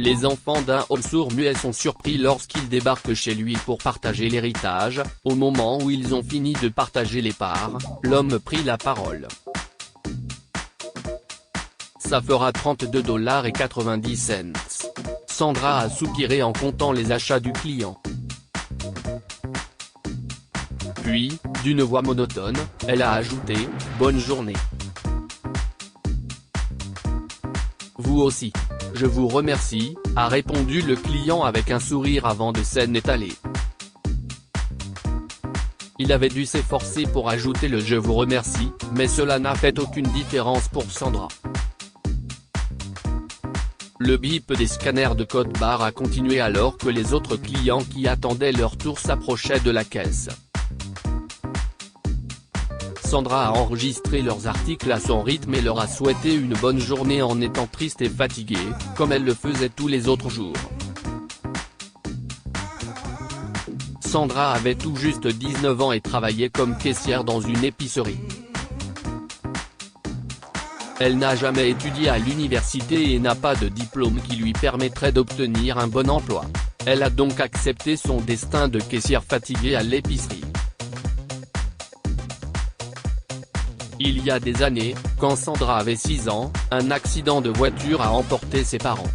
Les enfants d'un homme sourd-muet sont surpris lorsqu'ils débarquent chez lui pour partager l'héritage. Au moment où ils ont fini de partager les parts, l'homme prit la parole. Ça fera 32,90 $. Sandra a soupiré en comptant les achats du client. Puis, d'une voix monotone, elle a ajouté « Bonne journée. Vous aussi. Je vous remercie », a répondu le client avec un sourire avant de s'en étaler. Il avait dû s'efforcer pour ajouter le « je vous remercie », mais cela n'a fait aucune différence pour Sandra. Le bip des scanners de code barre a continué alors que les autres clients qui attendaient leur tour s'approchaient de la caisse. Sandra a enregistré leurs articles à son rythme et leur a souhaité une bonne journée en étant triste et fatiguée, comme elle le faisait tous les autres jours. Sandra avait tout juste 19 ans et travaillait comme caissière dans une épicerie. Elle n'a jamais étudié à l'université et n'a pas de diplôme qui lui permettrait d'obtenir un bon emploi. Elle a donc accepté son destin de caissière fatiguée à l'épicerie. Il y a des années, quand Sandra avait 6 ans, un accident de voiture a emporté ses parents.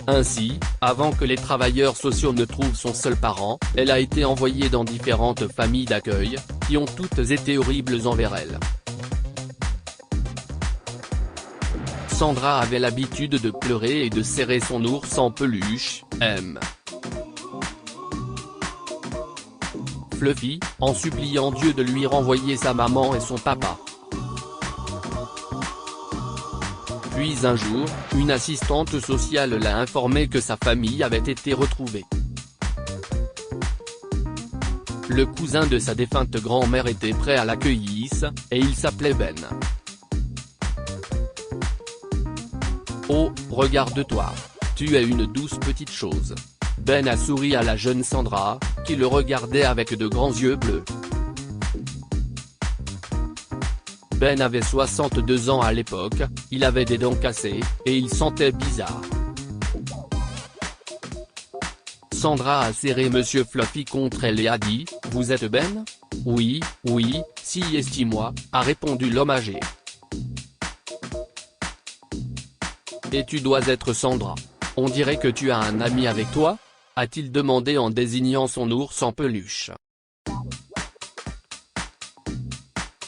Ainsi, avant que les travailleurs sociaux ne trouvent son seul parent, elle a été envoyée dans différentes familles d'accueil, qui ont toutes été horribles envers elle. Sandra avait l'habitude de pleurer et de serrer son ours en peluche, M. Fluffy, en suppliant Dieu de lui renvoyer sa maman et son papa. Puis un jour, une assistante sociale l'a informé que sa famille avait été retrouvée. Le cousin de sa défunte grand-mère était prêt à l'accueillir, et il s'appelait Ben. Oh, regarde-toi. Tu es une douce petite chose. Ben a souri à la jeune Sandra, qui le regardait avec de grands yeux bleus. Ben avait 62 ans à l'époque, il avait des dents cassées, et il sentait bizarre. Sandra a serré Monsieur Fluffy contre elle et a dit « Vous êtes Ben ?» « Oui, oui, si estime-moi », a répondu l'homme âgé. « Et tu dois être Sandra. On dirait que tu as un ami avec toi ?» a-t-il demandé en désignant son ours en peluche.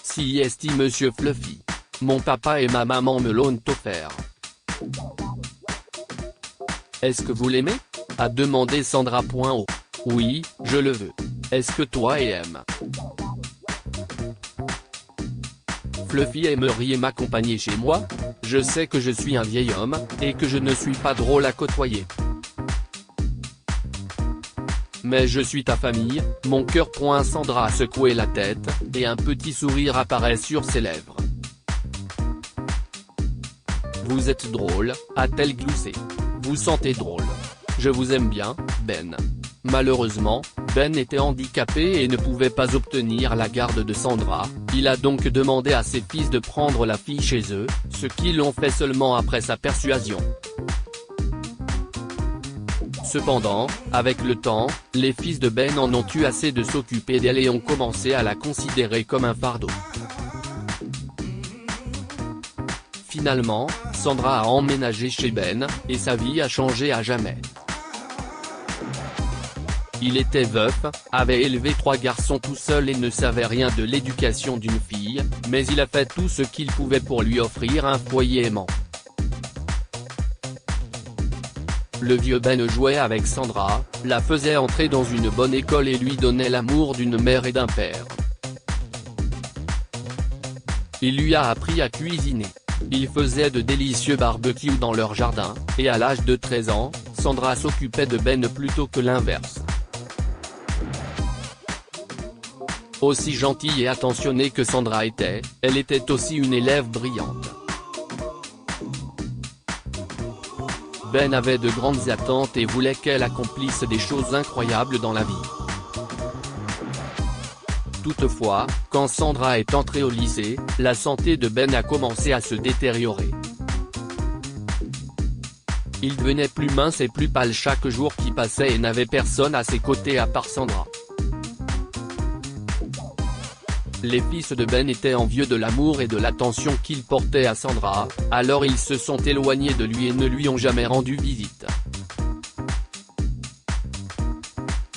Si esti Monsieur Fluffy. Mon papa et ma maman me l'ont offert. Est-ce que vous l'aimez ? A demandé Sandra. Oui, je le veux. Est-ce que toi aimes ? Fluffy, aimeriez m'accompagner chez moi ? Je sais que je suis un vieil homme, et que je ne suis pas drôle à côtoyer. Mais je suis ta famille, mon cœur. Sandra a secoué la tête, et un petit sourire apparaît sur ses lèvres. Vous êtes drôle, a-t-elle gloussé. Vous sentez drôle. Je vous aime bien, Ben. Malheureusement, Ben était handicapé et ne pouvait pas obtenir la garde de Sandra, il a donc demandé à ses fils de prendre la fille chez eux, ce qu'ils ont fait seulement après sa persuasion. Cependant, avec le temps, les fils de Ben en ont eu assez de s'occuper d'elle et ont commencé à la considérer comme un fardeau. Finalement, Sandra a emménagé chez Ben, et sa vie a changé à jamais. Il était veuf, avait élevé 3 garçons tout seul et ne savait rien de l'éducation d'une fille, mais il a fait tout ce qu'il pouvait pour lui offrir un foyer aimant. Le vieux Ben jouait avec Sandra, la faisait entrer dans une bonne école et lui donnait l'amour d'une mère et d'un père. Il lui a appris à cuisiner. Ils faisaient de délicieux barbecues dans leur jardin, et à l'âge de 13 ans, Sandra s'occupait de Ben plutôt que l'inverse. Aussi gentille et attentionnée que Sandra était, elle était aussi une élève brillante. Ben avait de grandes attentes et voulait qu'elle accomplisse des choses incroyables dans la vie. Toutefois, quand Sandra est entrée au lycée, la santé de Ben a commencé à se détériorer. Il devenait plus mince et plus pâle chaque jour qui passait et n'avait personne à ses côtés à part Sandra. Les fils de Ben étaient envieux de l'amour et de l'attention qu'il portait à Sandra, alors ils se sont éloignés de lui et ne lui ont jamais rendu visite.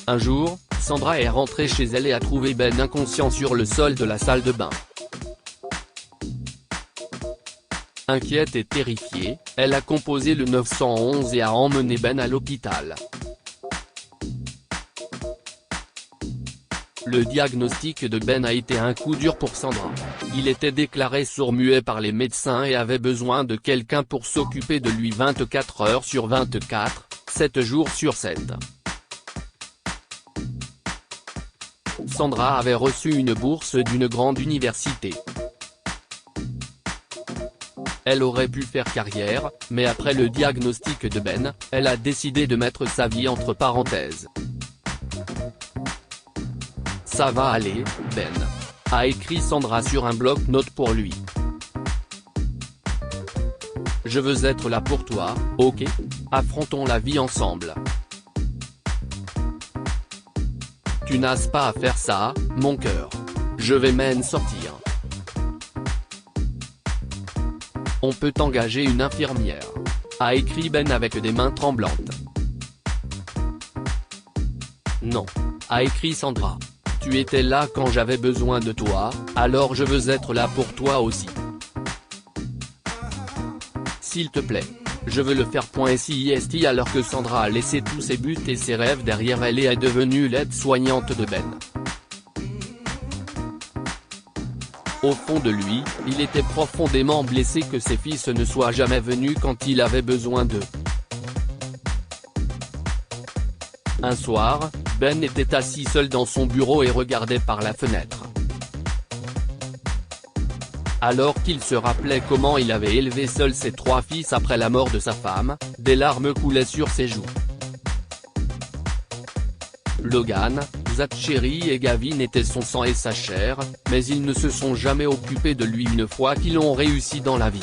Un jour, Sandra est rentrée chez elle et a trouvé Ben inconscient sur le sol de la salle de bain. Inquiète et terrifiée, elle a composé le 911 et a emmené Ben à l'hôpital. Le diagnostic de Ben a été un coup dur pour Sandra. Il était déclaré sourd-muet par les médecins et avait besoin de quelqu'un pour s'occuper de lui 24 heures sur 24, 7 jours sur 7. Sandra avait reçu une bourse d'une grande université. Elle aurait pu faire carrière, mais après le diagnostic de Ben, elle a décidé de mettre sa vie entre parenthèses. Ça va aller, Ben, a écrit Sandra sur un bloc-notes pour lui. Je veux être là pour toi, ok? Affrontons la vie ensemble. Tu n'as pas à faire ça, mon cœur. Je vais m'en sortir. On peut engager une infirmière, a écrit Ben avec des mains tremblantes. Non, a écrit Sandra. Tu étais là quand j'avais besoin de toi, alors je veux être là pour toi aussi. S'il te plaît. Je veux le faire. .sist alors que Sandra a laissé tous ses buts et ses rêves derrière elle et est devenue l'aide-soignante de Ben. Au fond de lui, il était profondément blessé que ses fils ne soient jamais venus quand il avait besoin d'eux. Un soir, Ben était assis seul dans son bureau et regardait par la fenêtre. Alors qu'il se rappelait comment il avait élevé seul ses 3 fils après la mort de sa femme, des larmes coulaient sur ses joues. Logan, Zachary et Gavin étaient son sang et sa chair, mais ils ne se sont jamais occupés de lui une fois qu'ils ont réussi dans la vie.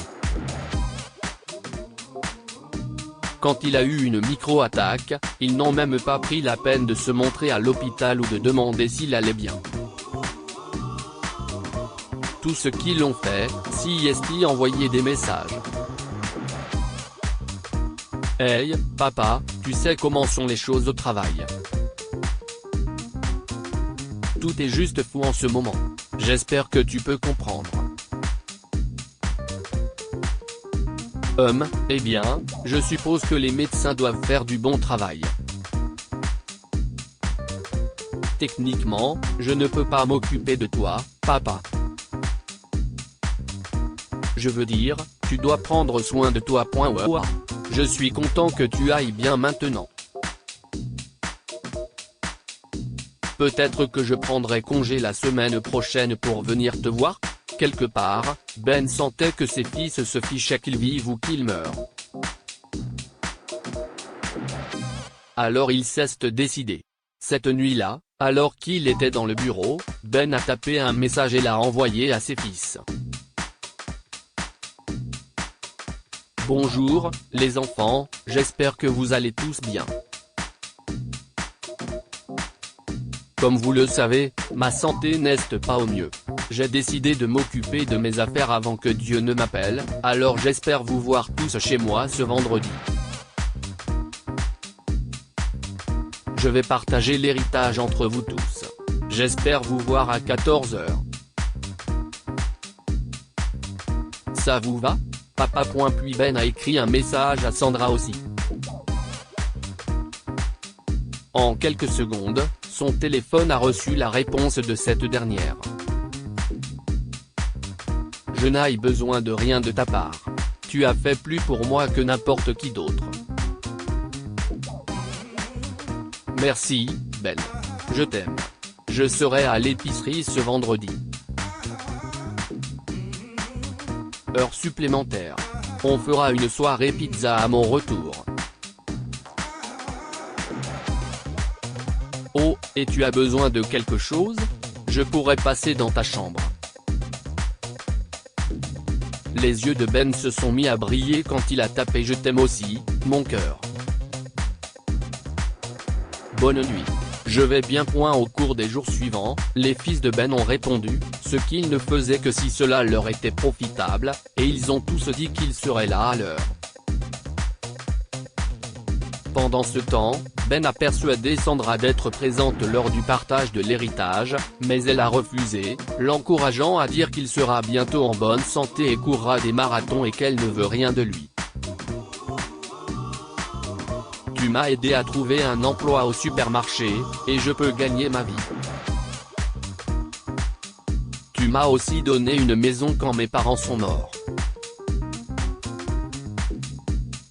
Quand il a eu une micro-attaque, ils n'ont même pas pris la peine de se montrer à l'hôpital ou de demander s'il allait bien. Tout ce qu'ils ont fait, c'est envoyer des messages. Hey, papa, tu sais comment sont les choses au travail. Tout est juste fou en ce moment. J'espère que tu peux comprendre. Eh bien, je suppose que les médecins doivent faire du bon travail. Techniquement, je ne peux pas m'occuper de toi, papa. Je veux dire, tu dois prendre soin de toi. Ouah. Je suis content que tu ailles bien maintenant. Peut-être que je prendrai congé la semaine prochaine pour venir te voir. Quelque part, Ben sentait que ses fils se fichaient qu'ils vivent ou qu'ils meurent. Alors il s'est décidé. Cette nuit-là, alors qu'il était dans le bureau, Ben a tapé un message et l'a envoyé à ses fils. Bonjour, les enfants, j'espère que vous allez tous bien. Comme vous le savez, ma santé n'est pas au mieux. J'ai décidé de m'occuper de mes affaires avant que Dieu ne m'appelle, alors j'espère vous voir tous chez moi ce vendredi. Je vais partager l'héritage entre vous tous. J'espère vous voir à 14 h. Ça vous va, papa? Puis Ben a écrit un message à Sandra aussi. En quelques secondes, son téléphone a reçu la réponse de cette dernière. Je n'ai besoin de rien de ta part. Tu as fait plus pour moi que n'importe qui d'autre. Merci, Ben. Je t'aime. Je serai à l'épicerie ce vendredi. Heure supplémentaire. On fera une soirée pizza à mon retour. Oh, et tu as besoin de quelque chose? Je pourrais passer dans ta chambre. Les yeux de Ben se sont mis à briller quand il a tapé « Je t'aime aussi, mon cœur. Bonne nuit. Je vais bien. Au cours des jours suivants, les fils de Ben ont répondu, ce qu'ils ne faisaient que si cela leur était profitable, et ils ont tous dit qu'ils seraient là à l'heure. Pendant ce temps, Ben a persuadé Sandra d'être présente lors du partage de l'héritage, mais elle a refusé, l'encourageant à dire qu'il sera bientôt en bonne santé et courra des marathons et qu'elle ne veut rien de lui. Tu m'as aidé à trouver un emploi au supermarché, et je peux gagner ma vie. Tu m'as aussi donné une maison quand mes parents sont morts.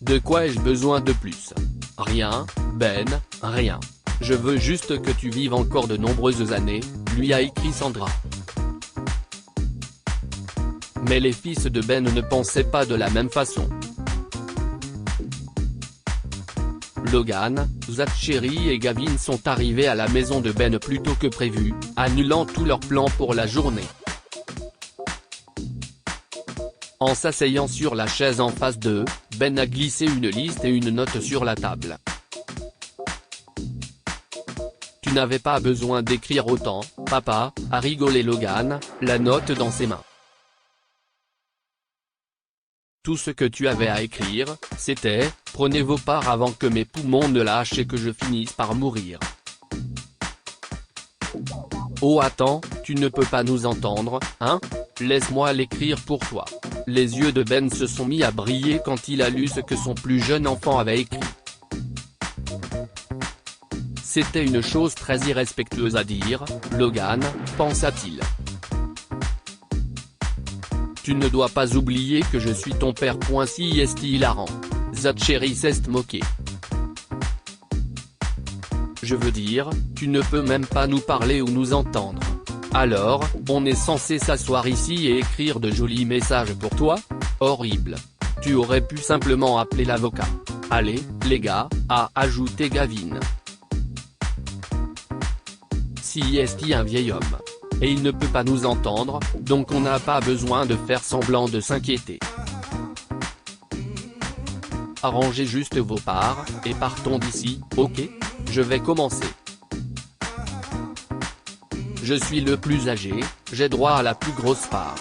De quoi ai-je besoin de plus? Rien, Ben, rien. Je veux juste que tu vives encore de nombreuses années, lui a écrit Sandra. Mais les fils de Ben ne pensaient pas de la même façon. Logan, Zachary et Gavin sont arrivés à la maison de Ben plus tôt que prévu, annulant tous leurs plans pour la journée. En s'asseyant sur la chaise en face d'eux, Ben a glissé une liste et une note sur la table. Tu n'avais pas besoin d'écrire autant, papa, a rigolé Logan, la note dans ses mains. Tout ce que tu avais à écrire, c'était « Prenez vos parts avant que mes poumons ne lâchent et que je finisse par mourir ». Oh attends, tu ne peux pas nous entendre, hein? Laisse-moi l'écrire pour toi. Les yeux de Ben se sont mis à briller quand il a lu ce que son plus jeune enfant avait écrit. C'était une chose très irrespectueuse à dire, Logan, pensa-t-il. Tu ne dois pas oublier que je suis ton père. Si est hilarant. Zachary s'est moqué. Je veux dire, tu ne peux même pas nous parler ou nous entendre. Alors, on est censé s'asseoir ici et écrire de jolis messages pour toi? Horrible. Tu aurais pu simplement appeler l'avocat. Allez, les gars, a ajouté Gavin. Si est un vieil homme. Et il ne peut pas nous entendre, donc on n'a pas besoin de faire semblant de s'inquiéter. Arrangez juste vos parts, et partons d'ici, ok? Je vais commencer. Je suis le plus âgé, j'ai droit à la plus grosse part.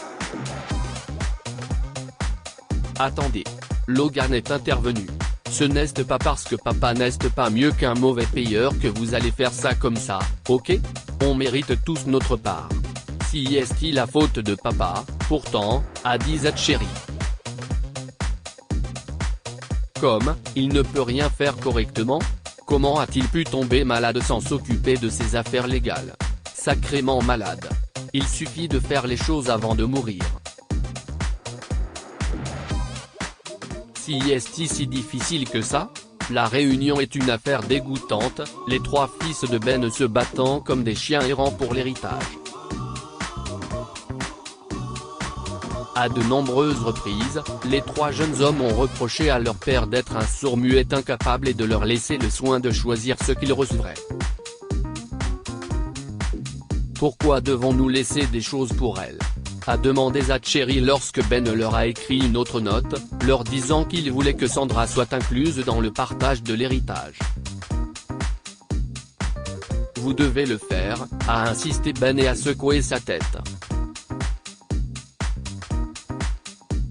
Attendez. Logan est intervenu. Ce n'est pas parce que papa n'est pas mieux qu'un mauvais payeur que vous allez faire ça comme ça, ok? On mérite tous notre part. Si est la faute de papa, pourtant, a dit Zachary. Comme, il ne peut rien faire correctement? Comment a-t-il pu tomber malade sans s'occuper de ses affaires légales? Sacrément malade. Il suffit de faire les choses avant de mourir. Si est si difficile que ça? La réunion est une affaire dégoûtante, les trois fils de Ben se battant comme des chiens errants pour l'héritage. À de nombreuses reprises, les trois jeunes hommes ont reproché à leur père d'être un sourd-muet incapable et de leur laisser le soin de choisir ce qu'ils recevraient. Pourquoi devons-nous laisser des choses pour elles? A demandé Zachary lorsque Ben leur a écrit une autre note, leur disant qu'il voulait que Sandra soit incluse dans le partage de l'héritage. Vous devez le faire, a insisté Ben et a secoué sa tête.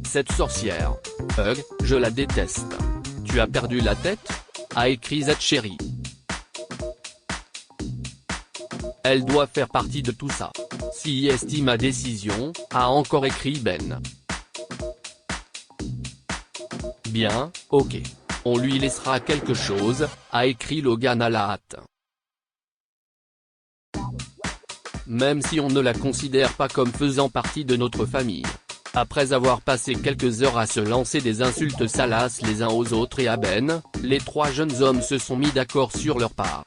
Cette sorcière. Hug, je la déteste. Tu as perdu la tête? A écrit Zachary. Elle doit faire partie de tout ça. Si estime ma décision, a encore écrit Ben. Bien, ok. On lui laissera quelque chose, a écrit Logan à la hâte. Même si on ne la considère pas comme faisant partie de notre famille. Après avoir passé quelques heures à se lancer des insultes salaces les uns aux autres et à Ben, les trois jeunes hommes se sont mis d'accord sur leur part.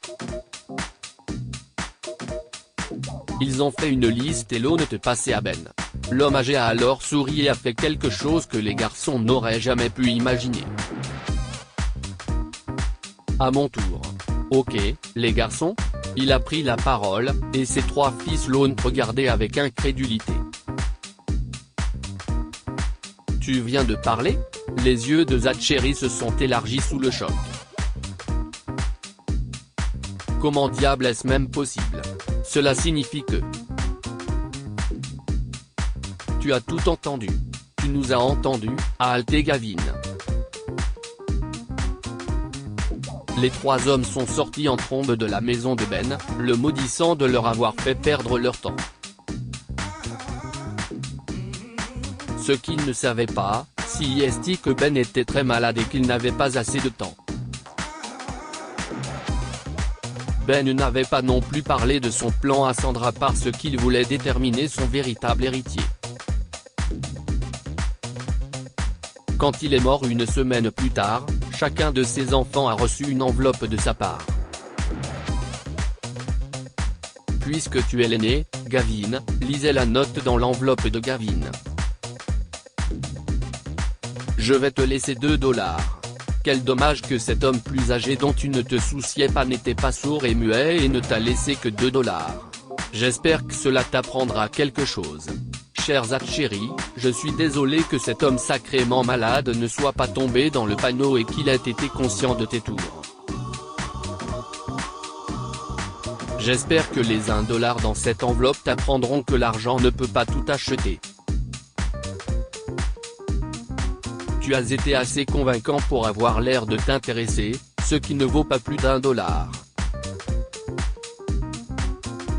Ils ont fait une liste et l'ont passée à Ben. L'homme âgé a alors souri et a fait quelque chose que les garçons n'auraient jamais pu imaginer. À mon tour. Ok, les garçons? Il a pris la parole, et ses trois fils l'ont regardé avec incrédulité. Tu viens de parler ? Les yeux de Zachary se sont élargis sous le choc. Comment diable est-ce même possible ? Cela signifie que… Tu as tout entendu. Tu nous as entendus, a halté Gavin. Les trois hommes sont sortis en trombe de la maison de Ben, le maudissant de leur avoir fait perdre leur temps. Ce qu'ils ne savaient pas, c'est que Ben était très malade et qu'il n'avait pas assez de temps. Ben n'avait pas non plus parlé de son plan à Sandra parce qu'il voulait déterminer son véritable héritier. Quand il est mort une semaine plus tard, chacun de ses enfants a reçu une enveloppe de sa part. Puisque tu es l'aîné, Gavin, lisez la note dans l'enveloppe de Gavin. Je vais te laisser $2. Quel dommage que cet homme plus âgé dont tu ne te souciais pas n'était pas sourd et muet et ne t'a laissé que $2. J'espère que cela t'apprendra quelque chose. Cher Zachary, je suis désolé que cet homme sacrément malade ne soit pas tombé dans le panneau et qu'il ait été conscient de tes tours. J'espère que les $1 dans cette enveloppe t'apprendront que l'argent ne peut pas tout acheter. Tu as été assez convaincant pour avoir l'air de t'intéresser, ce qui ne vaut pas plus $1.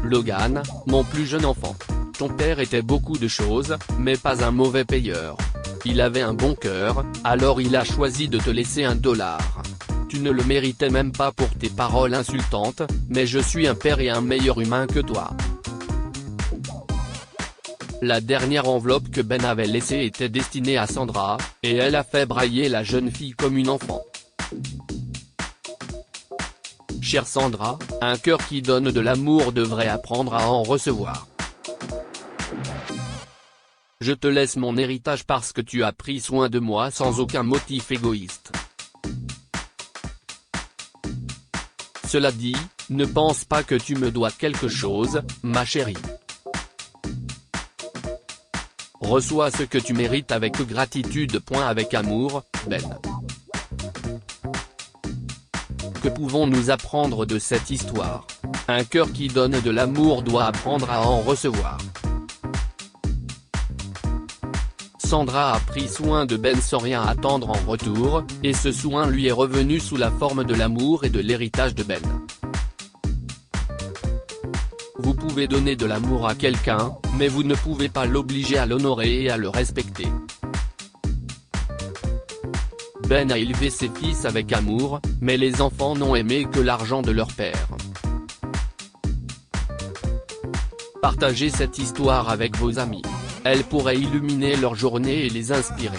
Logan, mon plus jeune enfant. Ton père était beaucoup de choses, mais pas un mauvais payeur. Il avait un bon cœur, alors il a choisi de te laisser $1. Tu ne le méritais même pas pour tes paroles insultantes, mais je suis un père et un meilleur humain que toi. La dernière enveloppe que Ben avait laissée était destinée à Sandra, et elle a fait brailler la jeune fille comme une enfant. Chère Sandra, un cœur qui donne de l'amour devrait apprendre à en recevoir. Je te laisse mon héritage parce que tu as pris soin de moi sans aucun motif égoïste. Cela dit, ne pense pas que tu me dois quelque chose, ma chérie. Reçois ce que tu mérites avec gratitude. Avec amour, Ben. Que pouvons-nous apprendre de cette histoire ? Un cœur qui donne de l'amour doit apprendre à en recevoir. Sandra a pris soin de Ben sans rien attendre en retour, et ce soin lui est revenu sous la forme de l'amour et de l'héritage de Ben. Vous pouvez donner de l'amour à quelqu'un, mais vous ne pouvez pas l'obliger à l'honorer et à le respecter. Ben a élevé ses fils avec amour, mais les enfants n'ont aimé que l'argent de leur père. Partagez cette histoire avec vos amis. Elle pourrait illuminer leur journée et les inspirer.